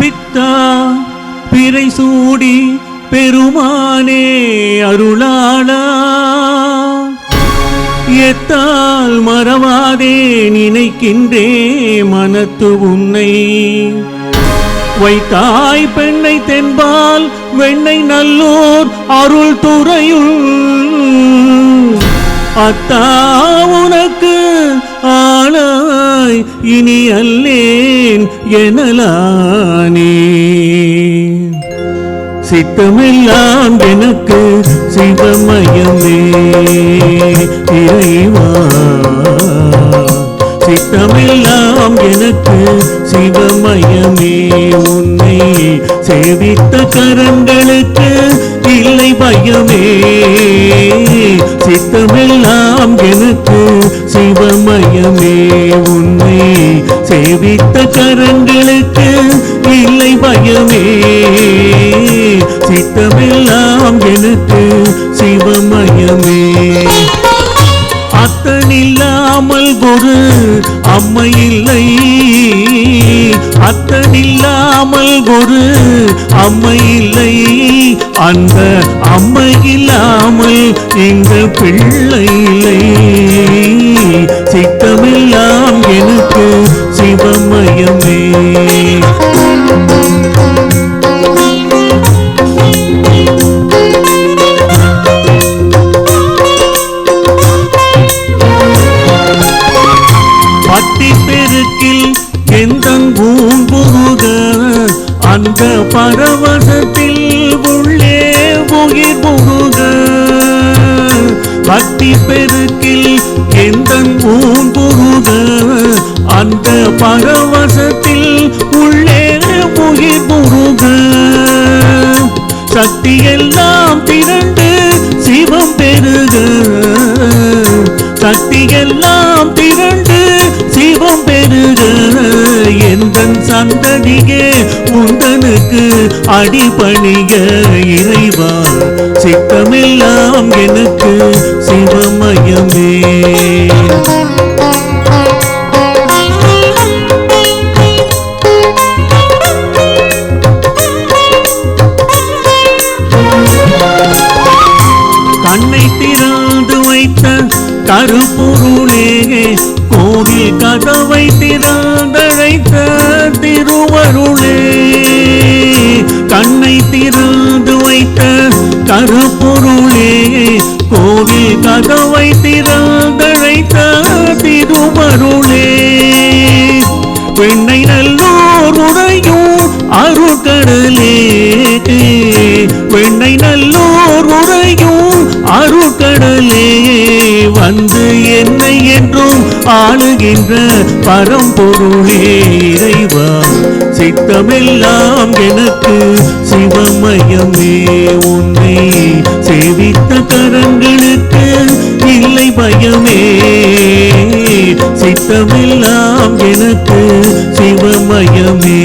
பித்தா பிறை சூடி பெருமானே அருளாளா எத்தால் மறவாதே நினைக்கின்றே மனத்து உன்னை வைத்தாய் பெண்ணை தென்பால் வெண்ணை நல்லோர் அருள் துறையுள் அத்தா உனக்கு ஆளாய் இனி அல்லேன் எனலானே சித்தமெல்லாம் எனக்கு சிவமயமே இறைவா சித்தமெல்லாம் எனக்கு சிவமயமே உன்னை சேவித்த கரங்களுக்கு இல்லை பயமே சித்தமெல்லாம் எனக்கு சிவமயமே உன்னை சேவித்த கரங்களுக்கு இல்லை பயமே சித்தமெல்லாம் எனக்கு சிவமயமே அத்தனில்லாமல் குரு அம்மை இல்லை அத்தனில்லாமல் குரு அம்மை இல்லை அந்த அம்மை இல்லாமல் இந்த பிள்ளை இல்லை சித்தமெல்லாம் எனக்கு சிவமயமே அந்த பரவசத்தில் உள்ளே உயிர் புகுக பக்தி பெருக்கில் எந்த ஊன் புகுக அந்த பரவசத்தில் உள்ளே உயிர் புகுக சக்தி எல்லாம் திரண்டு சிவம் பெருக சக்தி எல்லாம் திரண்டு சிவம் பெருக எந்தன் சந்ததியே உந்தனுக்கு அடிபணிக இறைவா சித்தமெல்லாம் எனக்கு சிவமயமே கண்ணை திறந்து வைத்த கருப்பொருளே கோவில் கதவை திறந்தழைத்த திருவருளே கண்ணை திறந்து வைத்த கருப்பொருளே கோவில் கதவை திறந்தழைத்த திருவருளே பெண்ணை நல்லோர் உரையும் அருட்கடலே பெண்ணை நல்லோர் உரையும் அருட்கடலே வந்து என்னை என்றும் ஆளுகின்ற பரம்பொருளே இறைவா சித்தமெல்லாம் எனக்கு சிவமயமே உன்னை சேவித்த கரங்களுக்கு இல்லை பயமே சித்தமெல்லாம் எனக்கு சிவமயமே